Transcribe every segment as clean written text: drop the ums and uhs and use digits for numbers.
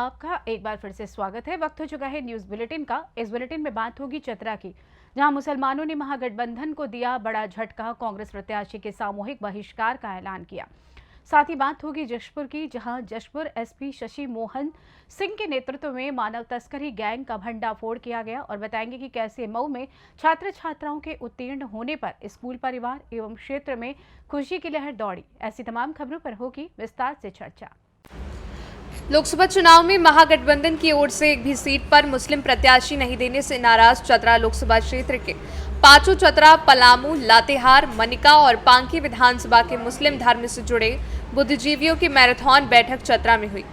आपका एक बार फिर से स्वागत है। वक्त हो चुका है न्यूज बुलेटिन का। इस बुलेटिन में बात होगी चतरा की, जहां मुसलमानों ने महागठबंधन को दिया बड़ा झटका। कांग्रेस प्रत्याशी के सामूहिक बहिष्कार का ऐलान किया। साथ ही बात होगी जशपुर की, जहां जशपुर एसपी शशि मोहन सिंह के नेतृत्व में मानव तस्करी गैंग का भंडाफोड़ किया गया। और बताएंगे कि कैसे मऊ में छात्र छात्राओं के उत्तीर्ण होने पर स्कूल परिवार एवं क्षेत्र में खुशी की लहर दौड़ी। ऐसी तमाम खबरों पर होगी विस्तार से चर्चा। लोकसभा चुनाव में महागठबंधन की ओर से एक भी सीट पर मुस्लिम प्रत्याशी नहीं देने से नाराज चतरा लोकसभा क्षेत्र के पांचों चतरा, पलामू, लातेहार, मनिका और पांकी विधानसभा के मुस्लिम धर्म से जुड़े बुद्धिजीवियों की मैराथन बैठक चतरा में हुई।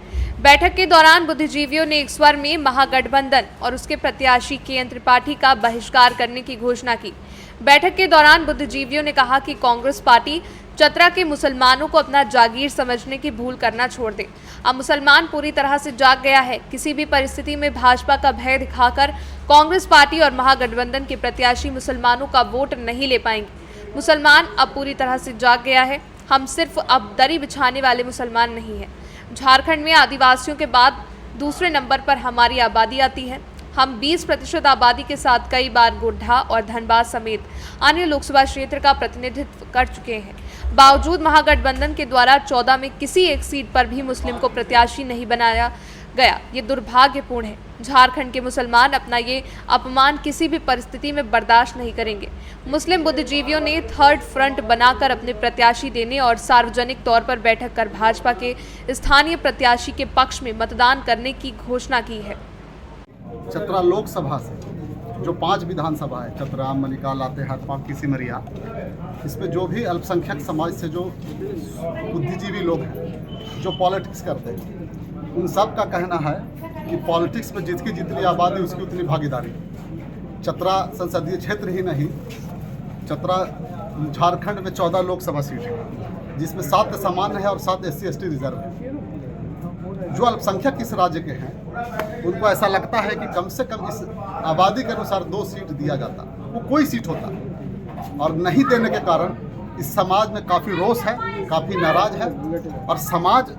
बैठक के दौरान बुद्धिजीवियों ने एक स्वर में महागठबंधन और उसके प्रत्याशी के त्रिपाठी का बहिष्कार करने की घोषणा की। बैठक के दौरान बुद्धिजीवियों ने कहा कि कांग्रेस पार्टी चतरा के मुसलमानों को अपना जागीर समझने की भूल करना छोड़ दे। अब मुसलमान पूरी तरह से जाग गया है। किसी भी परिस्थिति में भाजपा का भय दिखाकर कांग्रेस पार्टी और महागठबंधन के प्रत्याशी मुसलमानों का वोट नहीं ले पाएंगे। मुसलमान अब पूरी तरह से जाग गया है। हम सिर्फ अब दरी बिछाने वाले मुसलमान नहीं हैं। झारखंड में आदिवासियों के बाद दूसरे नंबर पर हमारी आबादी आती है। हम 20% आबादी के साथ कई बार गोड्डा और धनबाद समेत अन्य लोकसभा क्षेत्र का प्रतिनिधित्व कर चुके हैं। बावजूद महागठबंधन के द्वारा 14 में किसी एक सीट पर भी मुस्लिम को प्रत्याशी नहीं बनाया गया। ये दुर्भाग्यपूर्ण है। झारखंड के मुसलमान अपना ये अपमान किसी भी परिस्थिति में बर्दाश्त नहीं करेंगे। मुस्लिम बुद्धिजीवियों ने थर्ड फ्रंट बनाकर अपने प्रत्याशी देने और सार्वजनिक तौर पर बैठक कर भाजपा के स्थानीय प्रत्याशी के पक्ष में मतदान करने की घोषणा की है। चतरा लोकसभा से जो 5 विधानसभा है, चतरा, मनिका, लातेहार, पांकी, सिमरिया, इसमें जो भी अल्पसंख्यक समाज से जो बुद्धिजीवी लोग हैं, जो पॉलिटिक्स करते हैं, उन सब का कहना है कि पॉलिटिक्स में जिसकी जितनी आबादी उसकी उतनी भागीदारी। चतरा संसदीय क्षेत्र ही नहीं, चतरा झारखंड में 14 लोकसभा सीट है, जिसमें 7 सामान्य है और 7 SC/ST रिजर्व है। जो अल्पसंख्यक इस राज्य के हैं उनको ऐसा लगता है कि कम से कम इस आबादी के अनुसार 2 सीट दिया जाता, वो कोई सीट होता, और नहीं देने के कारण इस समाज में काफ़ी रोष है, काफ़ी नाराज है। और समाज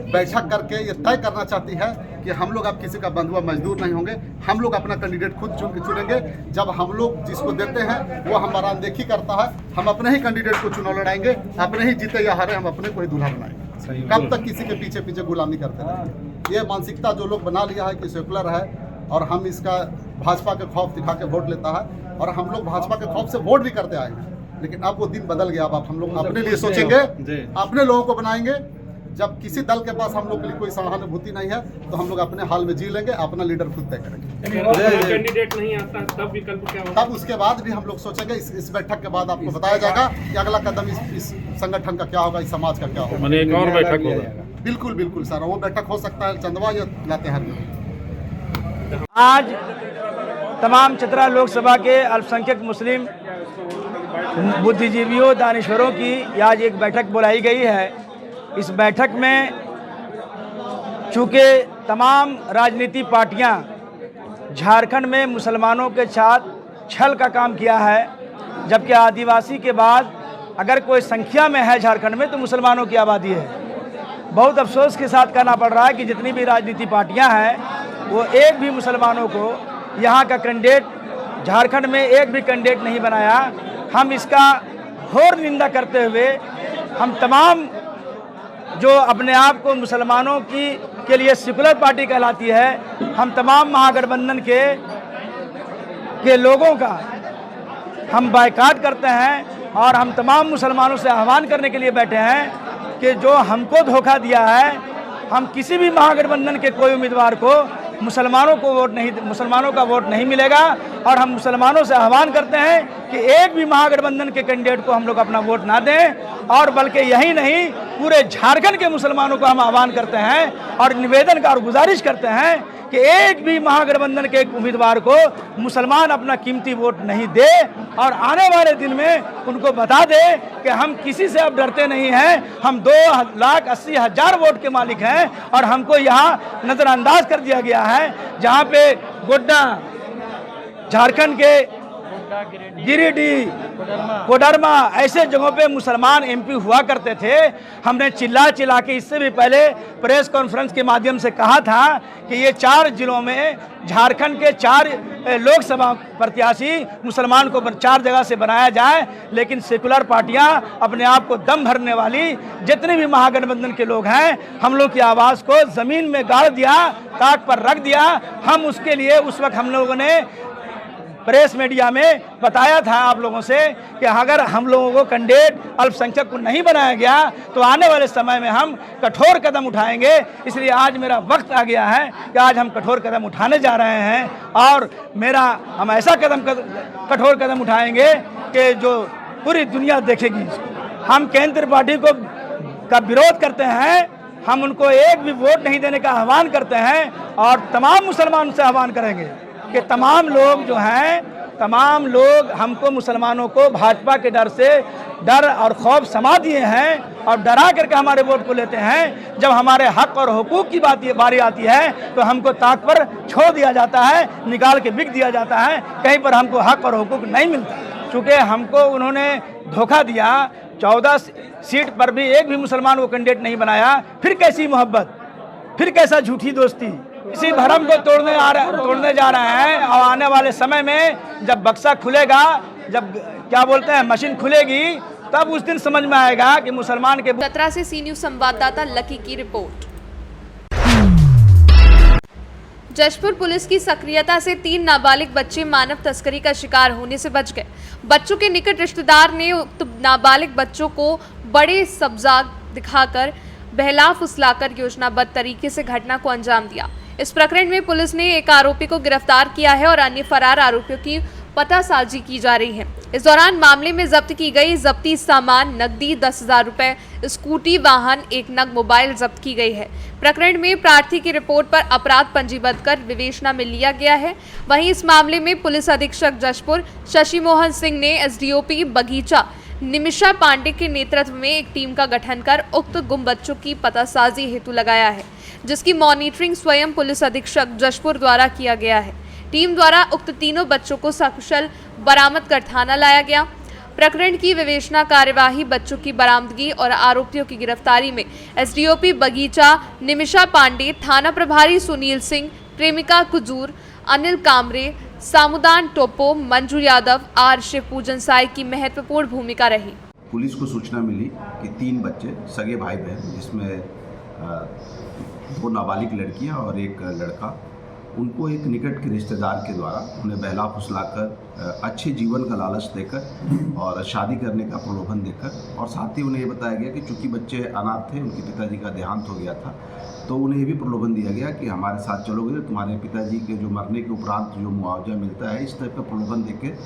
बैठक करके ये तय करना चाहती है कि हम लोग अब किसी का बंधुआ मजदूर नहीं होंगे। हम लोग अपना कैंडिडेट खुद चुनेंगे। जब हम लोग जिसको देते हैं वो हमारा अनदेखी करता है, हम अपने ही कैंडिडेट को चुनाव लड़ाएंगे, अपने ही जीते या हारे हम अपने को ही दूल्हा बनाएंगे। कब तक किसी के पीछे पीछे गुलामी करते रहेंगे? ये मानसिकता जो लोग बना लिया है कि सेकुलर है और हम इसका भाजपा के खौफ दिखा के वोट लेता है, और हम लोग भाजपा के खौफ से वोट भी करते आए हैं। लेकिन अब वो दिन बदल गया। अब हम लोग अपने लिए सोचेंगे, अपने लोगों को बनाएंगे। जब किसी दल के पास हम लोग के लिए कोई सहानुभूति नहीं है तो हम लोग अपने हाल में जी लेंगे, अपना लीडर खुद तय करेंगे। कैंडिडेट नहीं आता तब विकल्प क्या होगा? तब उसके बाद भी हम लोग सोचेंगे। इस बैठक के बाद आपको बताया जाएगा कि अगला कदम इस संगठन का क्या होगा, इस समाज का क्या होगा। एक और बैठक होगा? बिल्कुल बिल्कुल सर, वो बैठक हो सकता है चंदवा या लातेहार में। आज तमाम चतरा लोकसभा के अल्पसंख्यक मुस्लिम बुद्धिजीवियों, दानिश्वरों की आज एक बैठक बुलाई गई है। इस बैठक में चूँकि तमाम राजनीति पार्टियां झारखंड में मुसलमानों के साथ छल का काम किया है, जबकि आदिवासी के बाद अगर कोई संख्या में है झारखंड में तो मुसलमानों की आबादी है। बहुत अफसोस के साथ कहना पड़ रहा है कि जितनी भी राजनीति पार्टियां हैं वो एक भी मुसलमानों को यहाँ का कैंडिडेट, झारखंड में एक भी कैंडिडेट नहीं बनाया। हम इसका घोर निंदा करते हुए हम तमाम जो अपने आप को मुसलमानों के लिए सेकुलर पार्टी कहलाती है, हम तमाम महागठबंधन के लोगों का हम बायकाट करते हैं। और हम तमाम मुसलमानों से आह्वान करने के लिए बैठे हैं कि जो हमको धोखा दिया है, हम किसी भी महागठबंधन के कोई उम्मीदवार को मुसलमानों का वोट नहीं मिलेगा। और हम मुसलमानों से आह्वान करते हैं कि एक भी महागठबंधन के कैंडिडेट को हम लोग अपना वोट ना दें। और बल्कि यही नहीं, पूरे झारखंड के मुसलमानों को हम आह्वान करते हैं और निवेदन का और गुजारिश करते हैं कि एक भी महागठबंधन के उम्मीदवार को मुसलमान अपना कीमती वोट नहीं दे, और आने वाले दिन में उनको बता दे कि हम किसी से अब डरते नहीं हैं। हम 2,80,000 वोट के मालिक हैं और हमको यहाँ नज़रअंदाज कर दिया गया है। जहाँ पे गोड्डा झारखंड के गिरिडीह, कोडरमा, ऐसे जगहों पे मुसलमान एमपी हुआ करते थे। हमने चिल्ला चिल्ला के इससे भी पहले प्रेस कॉन्फ्रेंस के माध्यम से कहा था कि ये 4 जिलों में झारखंड के 4 लोकसभा प्रत्याशी मुसलमान को 4 जगह से बनाया जाए, लेकिन सेकुलर पार्टियां अपने आप को दम भरने वाली जितने भी महागठबंधन के लोग हैं, हम लोग की आवाज़ को ज़मीन में गाड़ दिया, ताक पर रख दिया। हम उसके लिए उस वक्त हम लोगों ने प्रेस मीडिया में बताया था आप लोगों से कि अगर हम लोगों को कैंडिडेट अल्पसंख्यक को नहीं बनाया गया तो आने वाले समय में हम कठोर कदम उठाएंगे। इसलिए आज मेरा वक्त आ गया है कि आज हम कठोर कदम उठाने जा रहे हैं और हम ऐसा कठोर कदम उठाएंगे कि जो पूरी दुनिया देखेगी। हम केंद्र पार्टी का विरोध करते हैं, हम उनको एक भी वोट नहीं देने का आह्वान करते हैं और तमाम मुसलमान से आह्वान करेंगे कि तमाम लोग जो हैं, तमाम लोग हमको मुसलमानों को भाजपा के डर और खौफ समा दिए हैं और डरा करके हमारे वोट को लेते हैं। जब हमारे हक और हुकूक की बारी आती है तो हमको ताक पर छोड़ दिया जाता है, निकाल के बिक दिया जाता है, कहीं पर हमको हक और हुकूक नहीं मिलता। चूँकि हमको उन्होंने धोखा दिया, 14 सीट पर भी एक भी मुसलमान को कैंडिडेट नहीं बनाया, फिर कैसी मोहब्बत, फिर कैसा झूठी दोस्ती। इसी भरम को तोड़ने जा रहे हैं और आने वाले समय में जब बक्सा खुलेगा, जब क्या बोलते हैं मशीन खुलेगी, तब उस दिन समझ में आएगा कि मुसलमान के। चतरा से सी न्यूज संवाददाता लकी की रिपोर्ट। जशपुर पुलिस की सक्रियता से 3 नाबालिग बच्चे मानव तस्करी का शिकार होने से बच गए। बच्चों के निकट रिश्तेदार ने उक्त नाबालिग बच्चों को बड़े सब्जाग दिखाकर बहला फुसलाकर योजनाबद्ध तरीके से घटना को अंजाम दिया। इस प्रकरण में पुलिस ने एक आरोपी को गिरफ्तार किया है और अन्य फरार आरोपियों की पतासाजी की जा रही है। इस दौरान मामले में जब्त की गई जब्ती सामान नकदी 10,000 रुपए, स्कूटी वाहन, 1 नग मोबाइल जब्त की गई है। प्रकरण में प्रार्थी की रिपोर्ट पर अपराध पंजीबद्ध कर विवेचना में लिया गया है। वहीं इस मामले में पुलिस अधीक्षक जशपुर शशि मोहन सिंह ने एसडीओपी बगीचा निमिषा पांडे के नेतृत्व में एक टीम का गठन कर उक्त गुम बच्चों की पतासाजी हेतु लगाया है, जिसकी मॉनिटरिंग स्वयं पुलिस अधीक्षक जशपुर द्वारा किया गया है। टीम द्वारा उक्त तीनों बच्चों को सकुशल बरामद कर थाना लाया गया। प्रकरण की विवेचना कार्यवाही, बच्चों की बरामदगी और आरोपियों की गिरफ्तारी में एसडीओपी बगीचा निमिषा पांडे, थाना प्रभारी सुनील सिंह, प्रेमिका कुजूर, अनिल कामरे, सामुदान टोपो, मंजू यादव, आर शिवपूजन साई की महत्वपूर्ण भूमिका रही। पुलिस को सूचना मिली कि 3 बच्चे सगे भाई बहन, जिसमें 2 नाबालिग लड़कियां और 1 लड़का, उनको एक निकट के रिश्तेदार के द्वारा उन्हें बहला फुसलाकर अच्छे जीवन का लालच देकर और शादी करने का प्रलोभन देकर, और साथ ही उन्हें ये बताया गया कि चूंकि बच्चे अनाथ थे, उनके पिताजी का देहांत हो गया था, तो उन्हें भी प्रलोभन दिया गया कि हमारे साथ चलोगे, तुम्हारे पिताजी के जो मरने के उपरांत जो मुआवजा मिलता है, इस टाइप का प्रलोभन देकर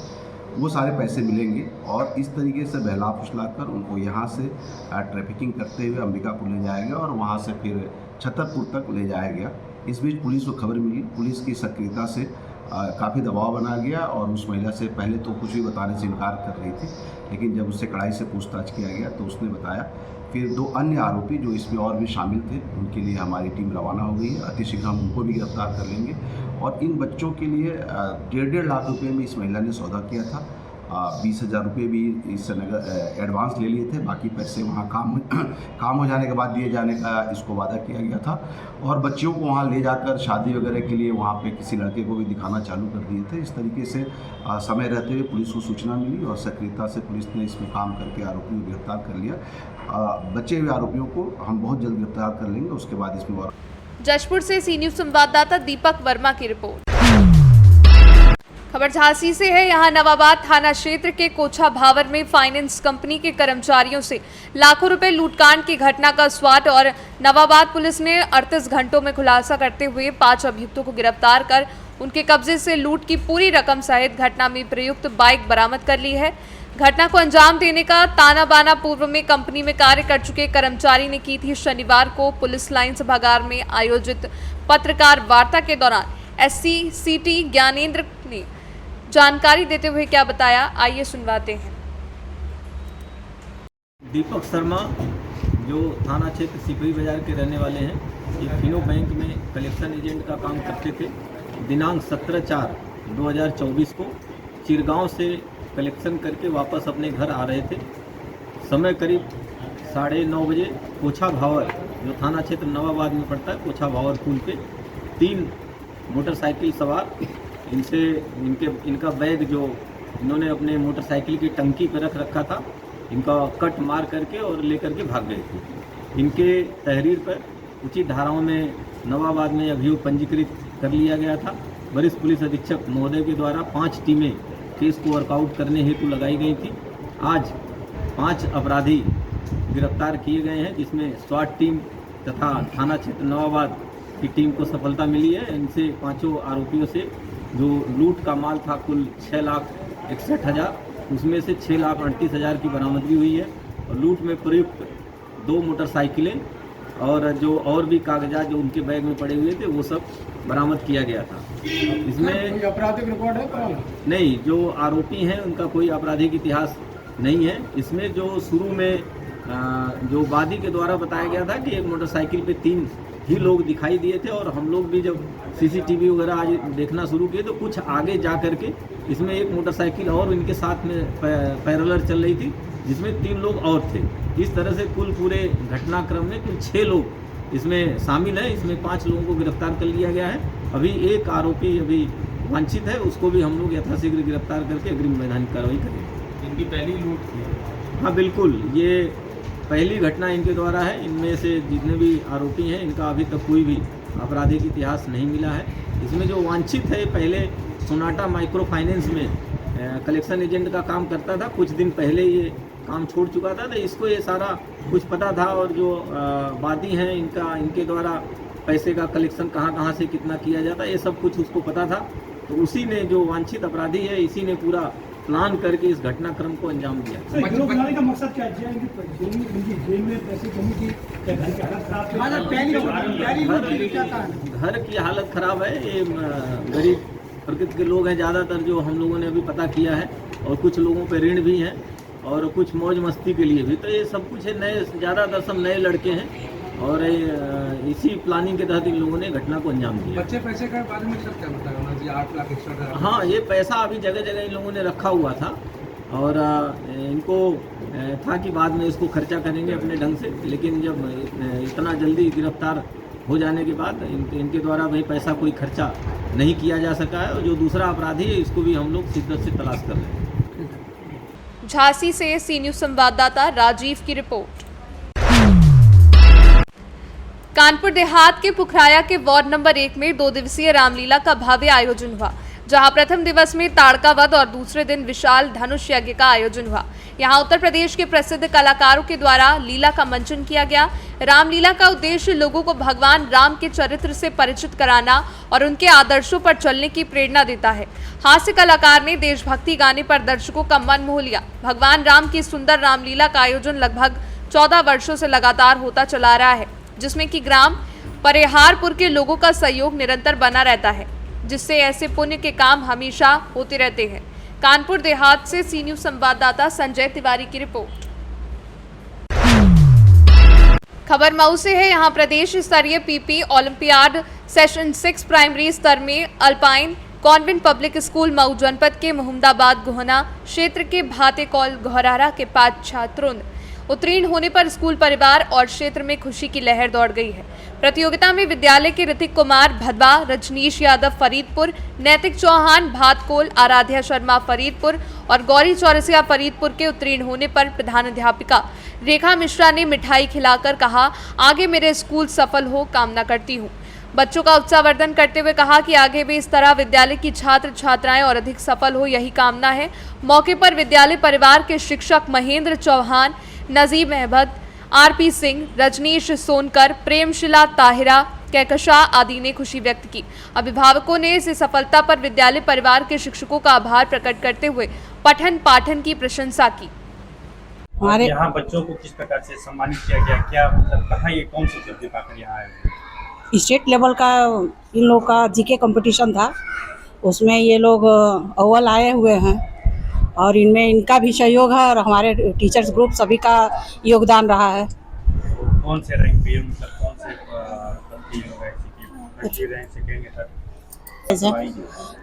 वो सारे पैसे मिलेंगे। और इस तरीके से बहला फुसलाकर उनको यहाँ से ट्रैफिकिंग करते हुए अंबिकापुर ले जाया गया और वहाँ से फिर छतरपुर तक ले जाया गया। इस बीच पुलिस को खबर मिली, पुलिस की सक्रियता से काफ़ी दबाव बना गया और उस महिला से पहले तो कुछ भी बताने से इनकार कर रही थी, लेकिन जब उससे कड़ाई से पूछताछ किया गया तो उसने बताया। फिर 2 अन्य आरोपी जो इसमें और भी शामिल थे, उनके लिए हमारी टीम रवाना हो गई है। अतिशीघ्र हम उनको भी गिरफ्तार कर लेंगे। और इन बच्चों के लिए 1.5 लाख रुपये में इस महिला ने सौदा किया था। 20,000 रुपये भी इस नगर एडवांस ले लिए थे, बाकी पैसे वहाँ काम हो जाने के बाद दिए जाने का इसको वादा किया गया था। और बच्चियों को वहाँ ले जाकर शादी वगैरह के लिए वहाँ पे किसी लड़के को भी दिखाना चालू कर दिए थे। इस तरीके से समय रहते हुए पुलिस को सूचना मिली और सक्रियता से पुलिस ने इसमें काम करके आरोपियों को गिरफ्तार कर लिया। बचे हुए आरोपियों को हम बहुत जल्द गिरफ्तार कर लेंगे। उसके बाद इसमें और जशपुर से सी न्यूज संवाददाता दीपक वर्मा की रिपोर्ट। खबर झांसी से है। यहां नवाबाद थाना क्षेत्र के कोछा भावर में फाइनेंस कंपनी के कर्मचारियों से लाखों रुपए लूटकांड की घटना का स्वाट और नवाबाद पुलिस ने 38 घंटों में खुलासा करते हुए 5 अभियुक्तों को गिरफ्तार कर उनके कब्जे से लूट की पूरी रकम सहित घटना में प्रयुक्त बाइक बरामद कर ली है। घटना को अंजाम देने का ताना बाना पूर्व में कंपनी में कार्य कर चुके कर्मचारी ने की थी। शनिवार को पुलिस लाइन सभागार में आयोजित पत्रकार वार्ता के दौरान एससी सीटी ज्ञानेंद्र ने जानकारी देते हुए क्या बताया, आइए सुनवाते हैं। दीपक शर्मा जो थाना क्षेत्र सिपरी बाजार के रहने वाले हैं, ये फिनो बैंक में कलेक्शन एजेंट का काम करते थे। दिनांक 17/4/2024 को चिरगांव से कलेक्शन करके वापस अपने घर आ रहे थे। समय करीब 9:30 बजे कोछा भावर, जो थाना क्षेत्र नवाबाद में पड़ता है, कोछा भावर पुल पे 3 मोटरसाइकिल सवार इनका बैग जो इन्होंने अपने मोटरसाइकिल की टंकी पर रख रखा था, इनका कट मार करके और लेकर के भाग गए थे। इनके तहरीर पर उचित धाराओं में नवाबाद में अभियोग पंजीकृत कर लिया गया था। वरिष्ठ पुलिस अधीक्षक महोदय के द्वारा 5 टीमें केस को वर्कआउट करने हेतु लगाई गई थी। आज 5 अपराधी गिरफ्तार किए गए हैं, जिसमें स्वाट टीम तथा थाना क्षेत्र नवाबाद की टीम को सफलता मिली है। इनसे 5 आरोपियों से जो लूट का माल था कुल 6,61,000, उसमें से 6,38,000 की बरामदगी हुई है और लूट में प्रयुक्त 2 मोटरसाइकिलें और जो और भी कागजात जो उनके बैग में पड़े हुए थे वो सब बरामद किया गया था। इसमें आपराधिक रिकॉर्ड है? नहीं, जो आरोपी हैं उनका कोई आपराधिक इतिहास नहीं है। इसमें जो शुरू में जो वादी के द्वारा बताया गया था कि एक मोटरसाइकिल पे 3 ही लोग दिखाई दिए थे और हम लोग भी जब सीसीटीवी वगैरह आज देखना शुरू किए तो कुछ आगे जा करके इसमें एक मोटरसाइकिल और इनके साथ में पैरेलल चल रही थी, जिसमें 3 लोग और थे। इस तरह से कुल पूरे घटनाक्रम में कुल 6 लोग इसमें शामिल हैं। इसमें 5 लोगों को गिरफ्तार कर लिया गया है। अभी एक आरोपी अभी वांछित है, उसको भी हम लोग यथाशीघ्र गिरफ्तार करके अग्रिम वैधानिक कार्रवाई करेंगे। इनकी पहली लूट थी? हाँ बिल्कुल, ये पहली घटना इनके द्वारा है। इनमें से जितने भी आरोपी हैं इनका अभी तक कोई भी आपराधिक इतिहास नहीं मिला है। इसमें जो वांछित है पहले सोनाटा माइक्रो फाइनेंस में कलेक्शन एजेंट का काम करता था, कुछ दिन पहले ये काम छोड़ चुका था, तो इसको ये सारा कुछ पता था और जो वादी हैं इनके द्वारा पैसे का कलेक्शन कहाँ से कितना किया जाता है ये सब कुछ उसको पता था। तो उसी ने, जो वांछित अपराधी है, इसी ने पूरा प्लान करके इस घटनाक्रम को अंजाम दिया। का मकसद क्या है? जेल में पैसे कमी की, घर की हालत खराब, घर की हालत खराब है। ये गरीब प्रकृति के लोग हैं ज़्यादातर, जो हम लोगों ने अभी पता किया है, और कुछ लोगों पे ऋण भी हैं और कुछ मौज मस्ती के लिए भी। तो ये सब कुछ है, नए, ज़्यादातर सब नए लड़के हैं और इसी प्लानिंग के तहत इन लोगों ने घटना को अंजाम दिया। बच्चे पैसे का बारे में सब क्या बताया? 8 लाख एक्स्ट्रा? हाँ, ये पैसा अभी जगह जगह इन लोगों ने रखा हुआ था और इनको था कि बाद में इसको खर्चा करेंगे अपने ढंग से, लेकिन जब इतना जल्दी गिरफ्तार हो जाने के बाद इनके द्वारा भाई पैसा कोई खर्चा नहीं किया जा सका है। और जो दूसरा अपराधी है इसको भी हम लोग शिद्दत से तलाश कर रहे हैं। झांसी से सी न्यूज संवाददाता राजीव की रिपोर्ट। कानपुर देहात के पुखराया के वार्ड नंबर 1 में 2 दिवसीय रामलीला का भव्य आयोजन हुआ, जहां प्रथम दिवस में ताड़का वध और दूसरे दिन विशाल धनुष यज्ञ का आयोजन हुआ। यहां उत्तर प्रदेश के प्रसिद्ध कलाकारों के द्वारा लीला का मंचन किया गया। रामलीला का उद्देश्य लोगों को भगवान राम के चरित्र से परिचित कराना और उनके आदर्शों पर चलने की प्रेरणा देता है। हास्य कलाकार ने देशभक्ति गाने पर दर्शकों का मन मोह लिया। भगवान राम की सुंदर रामलीला का आयोजन लगभग 14 वर्षों से लगातार होता चला रहा है, जिसमें कि ग्राम परिहारपुर के लोगों का सहयोग निरंतर बना रहता है, जिससे ऐसे पुण्य के काम हमेशा होते रहते हैं। कानपुर देहात से सी न्यूज संवाददाता संजय तिवारी की रिपोर्ट। खबर मऊ से है। यहां प्रदेश स्तरीय पीपी ओलंपियाड सेशन 6 प्राइमरी स्तर में alpine convent public school Mau जनपद के मोहम्मदाबाद गोहना क्षेत्र के भाते कौल घोरारा के 5 छात्रों ने उत्तीर्ण होने पर स्कूल परिवार और क्षेत्र में खुशी की लहर दौड़ गई है। प्रतियोगिता में विद्यालय के ऋतिक कुमार भदवा, रजनीश यादव फरीदपुर, नैतिक चौहान भातकोल, आराध्या शर्मा फरीदपुर और गौरी चौरसिया फरीदपुर के उत्तीर्ण होने पर प्रधानाध्यापिका रेखा मिश्रा ने मिठाई खिलाकर कहा, आगे मेरे स्कूल सफल हो कामना करती हूँ। बच्चों का उत्साहवर्धन करते हुए कहा कि आगे भी इस तरह विद्यालय की छात्र छात्राएं और अधिक सफल हो, यही कामना है। मौके पर विद्यालय परिवार के शिक्षक महेंद्र चौहान, नजीब अहमद, आरपी सिंह, रजनीश सोनकर, प्रेमशिला ताहिरा, कहकशा आदि ने खुशी व्यक्त की। अभिभावकों ने इस सफलता पर विद्यालय परिवार के शिक्षकों का आभार प्रकट करते हुए पठन पाठन की प्रशंसा की। हमारे यहाँ बच्चों को किस प्रकार से सम्मानित किया गया, क्या मतलब कहाँ ये कौन सी उपलब्धि पाकर यहाँ आए? स्टेट लेवल का इन लोग का जीके कंपटीशन था, उसमें ये लोग अव्वल आए हुए हैं और इनमें इनका भी सहयोग है और हमारे टीचर्स ग्रुप सभी का योगदान रहा है। कौन से रैंक पे, मतलब कौन से रैंक, सेकंड या थर्ड?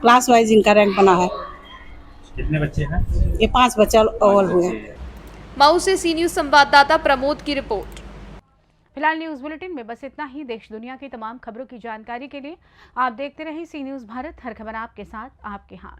क्लास वाइज इनका रैंक बना है। कितने बच्चे हैं? ये 5 बच्चे अव्वल हुए हैं। मऊ से सी न्यूज संवाददाता प्रमोद की रिपोर्ट। फिलहाल न्यूज बुलेटिन में बस इतना ही। देश दुनिया की तमाम खबरों की जानकारी के लिए आप देखते रहें सी न्यूज भारत। हर खबर आपके साथ, आपके हाथ।